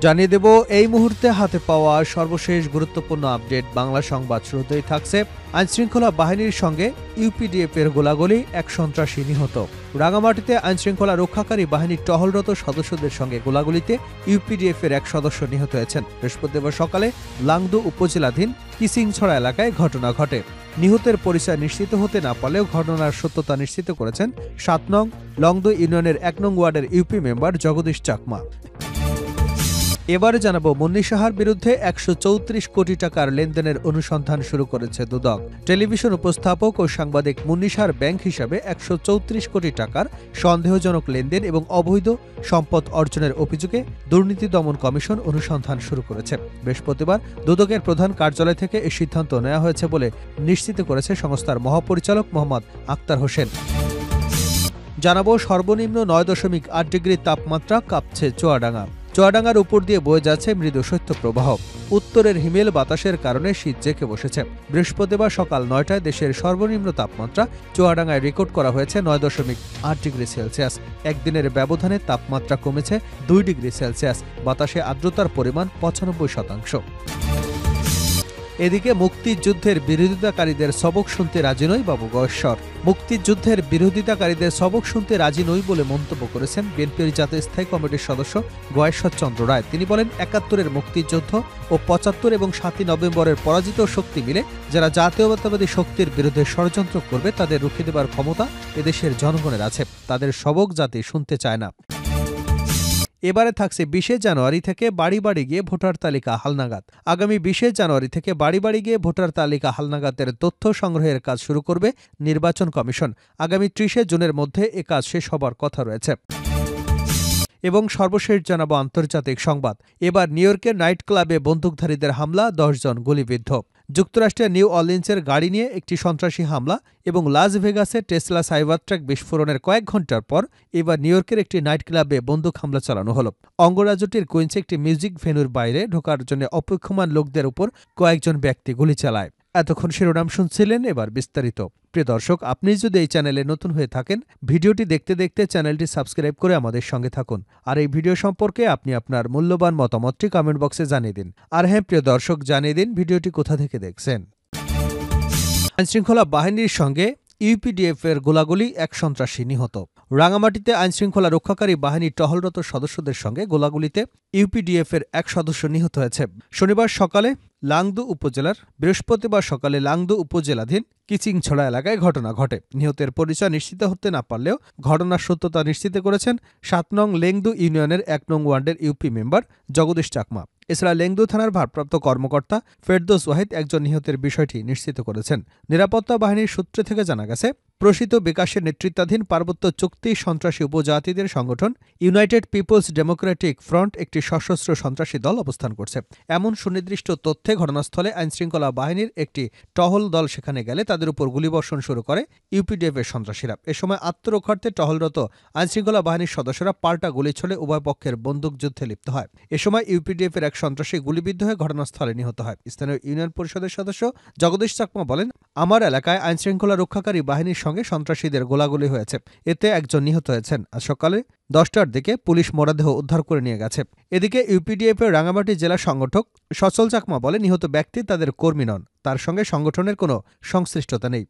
জানিয়ে দেব এই মুহূর্তে হাতে পাওয়া সর্বশেষ গুরুত্বপূর্ণ আপডেট বাংলা সংবাদ। শুরুতেই থাকছে আইনশৃঙ্খলা বাহিনীর সঙ্গে ইউপিডিএফ এর গোলাগুলি, এক সন্ত্রাসী নিহত। রাঙামাটিতে আইনশৃঙ্খলা রক্ষাকারী বাহিনীর টহলরত সদস্যদের সঙ্গে গোলাগুলিতে ইউপিডিএফ এর এক সদস্য নিহত হয়েছেন। বৃহস্পতিবার সকালে লাংদু উপজেলাধীন কিসিংছড়া এলাকায় ঘটনা ঘটে। নিহতের পরিচয় নিশ্চিত হতে না পারলেও ঘটনার সত্যতা নিশ্চিত করেছেন ৭ নং লংদু ইউনিয়নের ১ নং ওয়ার্ডের ইউপি মেম্বার জগদীশ চাকমা। এবারে জানাবো মুন্নী সাহার বিরুদ্ধে ১৩৪ কোটি টাকার লেনদেনের অনুসন্ধান শুরু করেছে দুদক। টেলিভিশন উপস্থাপক ও সাংবাদিক মুন্নী সাহার ব্যাংক হিসাবে ১৩৪ কোটি টাকার সন্দেহজনক লেনদেন এবং অবৈধ সম্পদ অর্জনের অভিযোগে দুর্নীতি দমন কমিশন অনুসন্ধান শুরু করেছে। বৃহস্পতিবার দুদকের প্রধান কার্যালয় থেকে এই সিদ্ধান্ত নেওয়া হয়েছে বলে নিশ্চিত করেছে সংস্থার মহাপরিচালক মোহাম্মদ আক্তার হোসেন। জানাবো সর্বনিম্ন ৯.৮ ডিগ্রি তাপমাত্রা, কাঁপছে চুয়াডাঙ্গার উপর দিয়ে বয়ে যাচ্ছে মৃদু শৈত্যপ্রবাহ। উত্তরের হিমেল বাতাসের কারণে শীত জেঁকে বসেছে। বৃহস্পতিবার সকাল ৯টায় দেশের সর্বনিম্ন তাপমাত্রা চুয়াডাঙ্গায় রেকর্ড করা হয়েছে ৯.৮ ডিগ্রি সেলসিয়াস। একদিনের ব্যবধানে তাপমাত্রা কমেছে ২ ডিগ্রি সেলসিয়াস। বাতাসে আর্দ্রতার পরিমাণ ৯৫%। এদিকে মুক্তিযুদ্ধের বিরোধিতাকারীদের সবক শুনতে রাজি নয় বাবু গয়েশ্বর। মুক্তিযুদ্ধের বিরোধিতাকারীদের সবক শুনতে রাজি নই বলে মন্তব্য করেছেন বিএনপির জাতীয় স্থায়ী কমিটির সদস্য গয়েশ্বর চন্দ্র রায়। তিনি বলেন, ৭১-এর মুক্তিযুদ্ধ ও ৭৫ এবং ৭ই নভেম্বরের পরাজিত শক্তি মিলে যারা জাতীয়তাবাদী শক্তির বিরুদ্ধে ষড়যন্ত্র করবে তাদের রুখে দেবার ক্ষমতা এদেশের জনগণের আছে। তাদের সবক জাতি শুনতে চায় না। এবারে থাকছে ২০শে জানুয়ারি থেকে বাড়ি বাড়ি গিয়ে ভোটার তালিকা হালনাগাদ। আগামী ২০শে জানুয়ারি থেকে বাড়ি বাড়ি গিয়ে ভোটার তালিকা হালনাগাদের তথ্য সংগ্রহের কাজ শুরু করবে নির্বাচন কমিশন। আগামী ৩০শে জুনের মধ্যে এ কাজ শেষ হবার কথা রয়েছে। এবং সর্বশেষ জানাবো আন্তর্জাতিক সংবাদ। এবার নিউ ইয়র্কের নাইট ক্লাবে বন্দুকধারীদের হামলা, ১০ জন গুলিবিদ্ধ। যুক্তরাষ্ট্রের নিউ অর্লিন্সের গাড়ি নিয়ে একটি সন্ত্রাসী হামলা এবং লাস ভেগাসে টেসলা সাইবারট্রাক বিস্ফোরণের কয়েক ঘণ্টার পর এবার নিউ ইয়র্কের একটি নাইট ক্লাবে বন্দুক হামলা চালানো হল। অঙ্গরাজ্যটির কুইন্সে একটি মিউজিক ভেন্যুর বাইরে ঢোকার জন্য অপেক্ষমান লোকদের উপর কয়েকজন ব্যক্তি গুলি চালায়। এতক্ষণ শিরোনাম শুনছিলেন, এবার বিস্তারিত। প্রিয় দর্শক, আপনি যদি এই চ্যানেলে নতুন হয়ে থাকেন, ভিডিওটি দেখতে দেখতে চ্যানেলটি সাবস্ক্রাইব করে আমাদের সঙ্গে থাকুন। আর এই ভিডিও সম্পর্কে আপনি আপনার মূল্যবান মতামতটি কমেন্ট বক্সে জানিয়ে দিন। আর হ্যাঁ প্রিয় দর্শক, জানিয়ে দিন ভিডিওটি কোথা থেকে দেখছেন। আইনশৃঙ্খলা বাহিনীর সঙ্গে ইউপিডিএফ এর গোলাগুলি, এক সন্ত্রাসী নিহত। রাঙামাটিতে আইনশৃঙ্খলা রক্ষাকারী বাহিনীর টহলরত সদস্যদের সঙ্গে গোলাগুলিতে ইউপিডিএফ এর এক সদস্য নিহত হয়েছে। বৃহস্পতিবার সকালে লাংদু উপজেলাধীন কিচিংছড়া এলাকায় ঘটনা ঘটে। নিহতের পরিচয় নিশ্চিত হতে না পারলেও ঘটনার সত্যতা নিশ্চিত করেছেন ৭ নং লেংদু ইউনিয়নের ১ নং ওয়ার্ডের ইউপি মেম্বার জগদীশ চাকমা। এছাড়া লেংদু থানার ভারপ্রাপ্ত কর্মকর্তা ফেরদৌস ওয়াহিদ একজন নিহতের বিষয়টি নিশ্চিত করেছেন। নিরাপত্তা বাহিনীর সূত্র থেকে জানা গেছে, প্রসিত বিকাশের নেতৃত্বাধীন পার্বত্য চুক্তি সন্ত্রাসী উপজাতিদের সংগঠন ইউনাইটেড পিপলস ডেমোক্রেটিক ফ্রন্ট একটি সশস্ত্র সন্ত্রাসী দল অবস্থান করছে। এমন সুনির্দিষ্ট তথ্যে ঘটনাস্থলে আইনশৃঙ্খলা বাহিনীর একটি টহল দল সেখানে গেলে তাদের উপর গুলিবর্ষণ শুরু করে ইউপিডিএফ এর সন্ত্রাসীরা। এ সময় আত্মরক্ষার্থে টহলরত আইনশৃঙ্খলা বাহিনীর সদস্যরা পাল্টা গুলি ছুড়ে উভয় পক্ষের বন্দুকযুদ্ধে লিপ্ত হয়। এ সময় ইউপিডিএফ এর এক সন্ত্রাসী গুলিবিদ্ধ হয়ে ঘটনাস্থলে নিহত হয়। স্থানীয় ইউনিয়ন পরিষদের সদস্য জগদীশ চাকমা বলেন, আমার এলাকায় আইনশৃঙ্খলা রক্ষাকারী বাহিনীর সঙ্গে সন্ত্রাসীদের গোলাগুলি হয়েছে, এতে একজন নিহত হয়েছেন। আজ সকালে ১০টার দিকে পুলিশ মরদেহ উদ্ধার করে নিয়ে গেছে। এদিকে ইউপিডিএফ এর রাঙামাটি জেলা সংগঠক সচল চাকমা বলে, নিহত ব্যক্তি তাদের কর্মী নন, তার সঙ্গে সংগঠনের কোনো সংশ্লিষ্টতা নেই।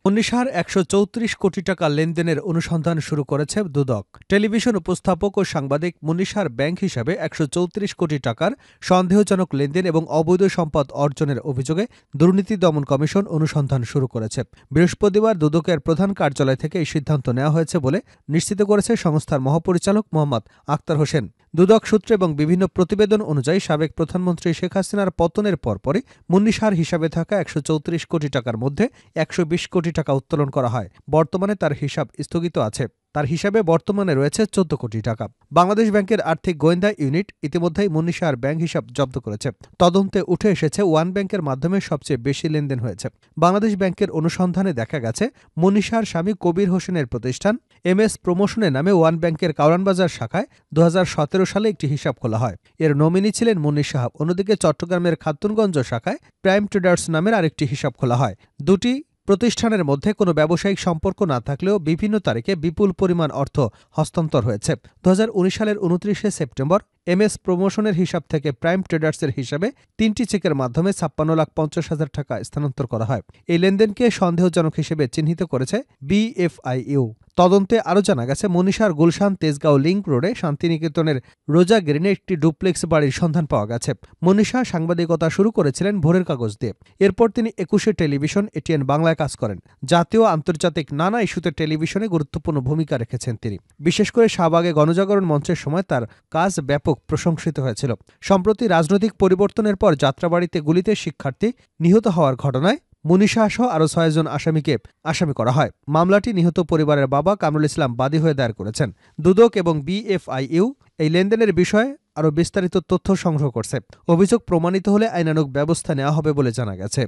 মুন্নী সাহার ১৩৪ কোটি টাকা লেনদেনের অনুসন্ধান শুরু করেছে দুদক। টেলিভিশন উপস্থাপক ও সাংবাদিক মুন্নী সাহার ব্যাংক হিসাবে ১৩৪ কোটি টাকার সন্দেহজনক লেনদেন এবং অবৈধ সম্পদ অর্জনের অভিযোগে দুর্নীতি দমন কমিশন অনুসন্ধান শুরু করেছে। বৃহস্পতিবার দুদকের প্রধান কার্যালয় থেকে এই সিদ্ধান্ত নেওয়া হয়েছে বলে নিশ্চিত করেছে সংস্থার মহাপরিচালক মোহাম্মদ আক্তার হোসেন। দুদক সূত্র এবং বিভিন্ন প্রতিবেদন অনুযায়ী সাবেক প্রধানমন্ত্রী শেখ হাসিনার পতনের পরপরই মুন্নী সাহার হিসাবে থাকা ১৩৪ কোটি টাকার মধ্যে ১২০ কোটি টাকা উত্তোলন করা হয়। বর্তমানে তার হিসাব স্থগিত আছে। তার হিসাবে বর্তমানে রয়েছে ১৪ কোটি টাকা। বাংলাদেশ ব্যাংকের আর্থিক গোয়েন্দা ইউনিট ইতিমধ্যেই মুন্নী সাহার ব্যাংক হিসাব জব্দ করেছে। তদন্তে উঠে এসেছে ওয়ান ব্যাংকের মাধ্যমে সবচেয়ে বেশি লেনদেন হয়েছে। বাংলাদেশ ব্যাংকের অনুসন্ধানে দেখা গেছে, মুন্নী সাহার স্বামী কবির হোসেনের প্রতিষ্ঠান MS প্রমোশনের নামে ওয়ান ব্যাংকের কারওয়ানবাজার শাখায় ২০১৭ সালে একটি হিসাব খোলা হয়। এর নমিনি ছিলেন মুন্নী সাহা। অন্যদিকে চট্টগ্রামের খাতুনগঞ্জ শাখায় প্রাইম ট্রেডার্স নামের আরেকটি হিসাব খোলা হয়। দুটি প্রতিষ্ঠানের মধ্যে কোনো ব্যবসায়িক সম্পর্ক না থাকলেও বিভিন্ন তারিখে বিপুল পরিমাণ অর্থ হস্তান্তর হয়েছে। 2019 সালের 29শে সেপ্টেম্বর এমএস প্রমোশনের হিসাব থেকে প্রাইম ট্রেডার্সের হিসাবে 3টি চেকের মাধ্যমে 56,50,000 টাকা স্থানান্তর করা হয়। এই লেনদেনকে সন্দেহজনক হিসেবে চিহ্নিত করেছে বিএফআইইউ। তদন্তে আরও জানা গেছে, মনীষার গুলশান তেজগাঁও লিংক রোডে শান্তিনিকেতনের রোজা গ্রিনে একটি ডুপ্লেক্স বাড়ির সন্ধান পাওয়া গেছে। মনীষা সাংবাদিকতা শুরু করেছিলেন ভোরের কাগজ দিয়ে। এরপর তিনি 21শে টেলিভিশন, এটিএন বাংলায় কাজ করেন। জাতীয় আন্তর্জাতিক নানা ইস্যুতে টেলিভিশনে গুরুত্বপূর্ণ ভূমিকা রেখেছেন তিনি। বিশেষ করে শাহবাগে গণজাগরণ মঞ্চের সময় তার কাজ ব্যাপক প্রশংসিত হয়েছিল। সম্প্রতি রাজনৈতিক পরিবর্তনের পর যাত্রাবাড়িতে গুলিতে শিক্ষার্থী নিহত হওয়ার ঘটনায় মনীষা সহ আরও 6 জন আসামিকে আসামি করা হয়। মামলাটি নিহত পরিবারের বাবা কামরুল ইসলাম বাদী হয়ে দায়ের করেছেন। দুদক এবং বিএফআইইউ এই লেনদেনের বিষয়ে আরও বিস্তারিত তথ্য সংগ্রহ করছে। অভিযোগ প্রমাণিত হলে আইনানুগ ব্যবস্থা নেওয়া হবে বলে জানা গেছে।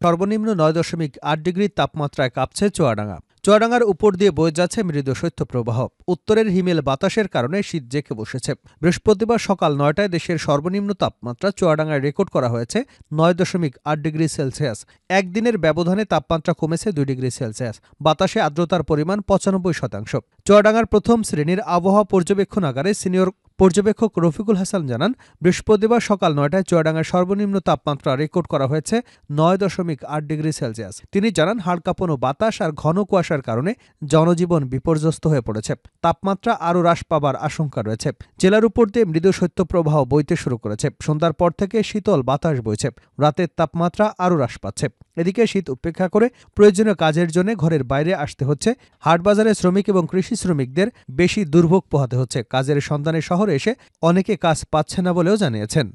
সর্বনিম্ন 9.8 ডিগ্রি তাপমাত্রায় কাঁপছে চুয়াডাঙ্গা। চুয়াডাঙ্গার উপর দিয়ে বয়ে যাচ্ছে মৃদু শৈত্যপ্রবাহ। উত্তরের হিমেল বাতাসের কারণে শীত জেঁকে বসেছে। বৃহস্পতিবার সকাল 9টায় দেশের সর্বনিম্ন তাপমাত্রা চুয়াডাঙ্গায় রেকর্ড করা হয়েছে 9.8 ডিগ্রি সেলসিয়াস। একদিনের ব্যবধানে তাপমাত্রা কমেছে 2 ডিগ্রি সেলসিয়াস। বাতাসে আর্দ্রতার পরিমাণ 95%। চুয়াডাঙ্গার প্রথম শ্রেণীর আবহাওয়া পর্যবেক্ষণাগারে সিনিয়র পর্যবেক্ষক রফিকুল হাসান জানান, বৃহস্পতিবার সকাল 9টায় চুয়াডাঙ্গার সর্বনিম্ন তাপমাত্রা রেকর্ড করা হয়েছে 9.8 ডিগ্রি সেলসিয়াস। তিনি জানান, হাড় কাঁপানো বাতাস আর ঘন কুয়াশার কারণে জনজীবন বিপর্যস্ত হয়ে পড়েছে। তাপমাত্রা আরও হ্রাস পাবার আশঙ্কা রয়েছে। জেলার উপর দিয়ে মৃদু শৈত্যপ্রবাহ বইতে শুরু করেছে। সন্ধ্যার পর থেকে শীতল বাতাস বইছে। রাতের তাপমাত্রা আরও হ্রাস পাচ্ছে। এদিকে শীত উপেক্ষা করে প্রয়োজনীয় কাজের জন্য ঘরের বাইরে আসতে হচ্ছে। হাটবাজারে শ্রমিক এবং কৃষি শ্রমিকদের বেশি দুর্ভোগ পোহাতে হচ্ছে। কাজের সন্ধানে শহরে এসে অনেকে কাজ পাচ্ছে না বলেও জানিয়েছেন।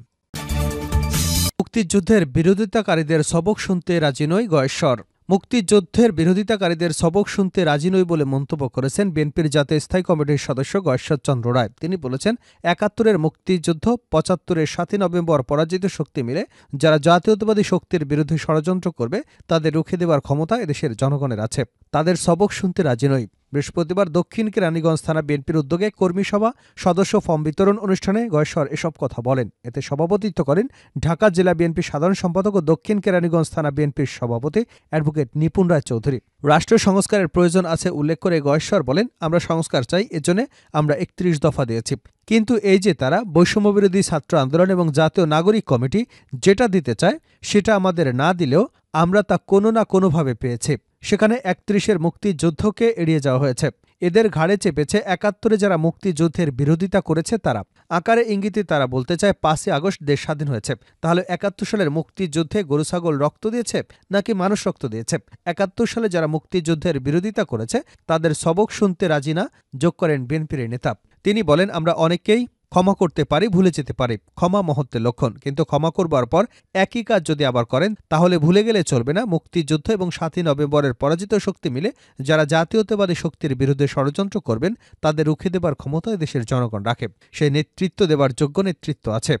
মুক্তিযুদ্ধের বিরোধিতাকারীদের সবক শুনতে রাজি নয় গয়েশ্বর। মুক্তিযুদ্ধের বিরোধিতাকারীদের সবক শুনতে রাজি নই বলে মন্তব্য করেছেন বিএনপির জাতীয় স্থায়ী কমিটির সদস্য গয়েশ্বর চন্দ্র রায়। তিনি বলেছেন, ৭১-এর মুক্তিযুদ্ধ, ৭৫-এর ৭ই নভেম্বর পরাজিত শক্তি মিলে যারা জাতীয়তাবাদী শক্তির বিরুদ্ধে ষড়যন্ত্র করবে তাদের রুখে দেবার ক্ষমতা এদেশের জনগণের আছে। তাদের সবক শুনতে রাজি নই। বৃহস্পতিবার দক্ষিণ কেরানীগঞ্জ থানা বিএনপির উদ্যোগে কর্মী সভা, সদস্য ফর্ম বিতরণ অনুষ্ঠানে গয়েশ্বর এসব কথা বলেন। এতে সভাপতিত্ব করেন ঢাকা জেলা বিএনপির সাধারণ সম্পাদক ও দক্ষিণ কেরানীগঞ্জ থানা বিএনপির সভাপতি অ্যাডভোকেট নিপুণ রায় চৌধুরী। রাষ্ট্র সংস্কারের প্রয়োজন আছে উল্লেখ করে গয়েশ্বর বলেন, আমরা সংস্কার চাই, এজন্য আমরা 31 দফা দিয়েছি। কিন্তু এই যে তারা বৈষম্যবিরোধী ছাত্র আন্দোলন এবং জাতীয় নাগরিক কমিটি যেটা দিতে চায় সেটা আমাদের না দিলেও আমরা তা কোনো না কোনোভাবে পেয়েছি। সেখানে 31-এর মুক্তিযুদ্ধকে এড়িয়ে যাওয়া হয়েছে। এদের ঘাড়ে চেপেছে ৭১-এ যারা মুক্তিযুদ্ধের বিরোধিতা করেছে তারা। আকারে ইঙ্গিতে তারা বলতে চায় 5ই আগস্ট দেশ স্বাধীন হয়েছে। তাহলে ৭১ সালের মুক্তিযুদ্ধে গরু ছাগল রক্ত দিয়েছে নাকি মানুষ রক্ত দিয়েছে? ৭১ সালে যারা মুক্তিযুদ্ধের বিরোধিতা করেছে তাদের সবক শুনতে রাজি না, যোগ করেন বিএনপির নেতা। তিনি বলেন, আমরা অনেকেই ক্ষমা করতে পারি, ভুলে যেতে পারি। ক্ষমা মহত্বের লক্ষণ। কিন্তু ক্ষমা করবার পর একই কাজ যদি আবার করেন তাহলে ভুলে গেলে চলবে না। মুক্তিযুদ্ধ এবং 7ই নভেম্বরের পরাজিত শক্তি মিলে যারা জাতীয়তাবাদী শক্তির বিরুদ্ধে ষড়যন্ত্র করবেন তাদের রুখে দেবার ক্ষমতা দেশের জনগণ রাখে। সেই নেতৃত্ব দেবার যোগ্য নেতৃত্ব আছে।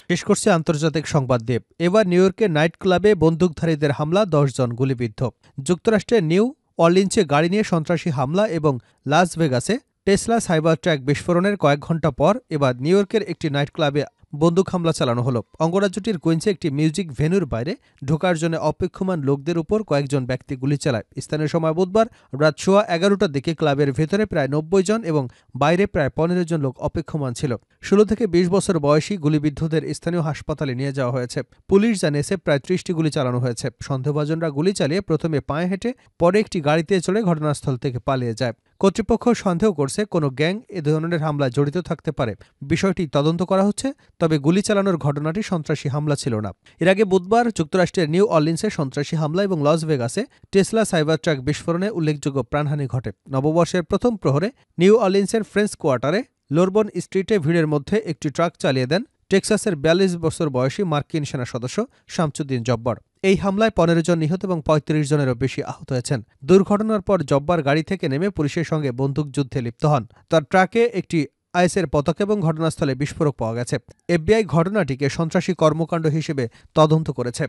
শেষ করছে আন্তর্জাতিক সংবাদ দিয়ে। এবার নিউ ইয়র্কের নাইট ক্লাবে বন্দুকধারীদের হামলা, 10 জন গুলিবিদ্ধ। যুক্তরাষ্ট্রের নিউ অর্লিন্সে গাড়ি নিয়ে সন্ত্রাসী হামলা এবং লাস ভেগাসে টেসলা সাইবার ট্রাক বিস্ফোরণের কয়েক ঘণ্টা পর এবার নিউ ইয়র্কের একটি নাইট ক্লাবে বন্দুক হামলা চালানো হলো। অঙ্গরাজ্যটির কুইন্সে একটি মিউজিক ভেন্যুর বাইরে ঢোকার জন্য অপেক্ষমান লোকদের উপর কয়েকজন ব্যক্তি গুলি চালায়। স্থানীয় সময় বুধবার রাত 11:15টার দিকে ক্লাবের ভেতরে প্রায় 90 জন এবং বাইরে প্রায় 15 জন লোক অপেক্ষমান ছিল। 16 থেকে 20 বছর বয়সী গুলিবিদ্ধদের স্থানীয় হাসপাতালে নিয়ে যাওয়া হয়েছে। পুলিশ জানিয়েছে প্রায় 30টি গুলি চালানো হয়েছে। সন্দেহভাজনরা গুলি চালিয়ে প্রথমে পায়ে হেঁটে পরে একটি গাড়িতে চড়ে ঘটনাস্থল থেকে পালিয়ে যায়। কর্তৃপক্ষ সন্দেহ করছে কোনো গ্যাং এ ধরনের হামলায় জড়িত থাকতে পারে। বিষয়টি তদন্ত করা হচ্ছে, তবে গুলি চালানোর ঘটনাটি সন্ত্রাসী হামলা ছিল না। এর আগে বুধবার যুক্তরাষ্ট্রের নিউ অর্লিন্সে সন্ত্রাসী হামলা এবং লস ভেগাসে টেসলা সাইবার ট্রাক বিস্ফোরণে উল্লেখযোগ্য প্রাণহানি ঘটে। নববর্ষের প্রথম প্রহরে নিউ অর্লিন্সের ফ্রেঞ্চ কোয়ার্টারে লোরবন স্ট্রিটে ভিড়ের মধ্যে একটি ট্রাক চালিয়ে দেন টেক্সাসের 42 বছর বয়সী মার্কিন সেনা সদস্য শামসুদ্দিন জব্বার। এই হামলায় 15 জন নিহত এবং 35 জনেরও বেশি আহত হয়েছেন। দুর্ঘটনার পর জব্বার গাড়ি থেকে নেমে পুলিশের সঙ্গে বন্দুকযুদ্ধে লিপ্ত হন। তার ট্রাকে একটি আইএসের পতাকা এবং ঘটনাস্থলে বিস্ফোরক পাওয়া গেছে। এফবিআই ঘটনাটিকে সন্ত্রাসী কর্মকাণ্ড হিসেবে তদন্ত করেছে।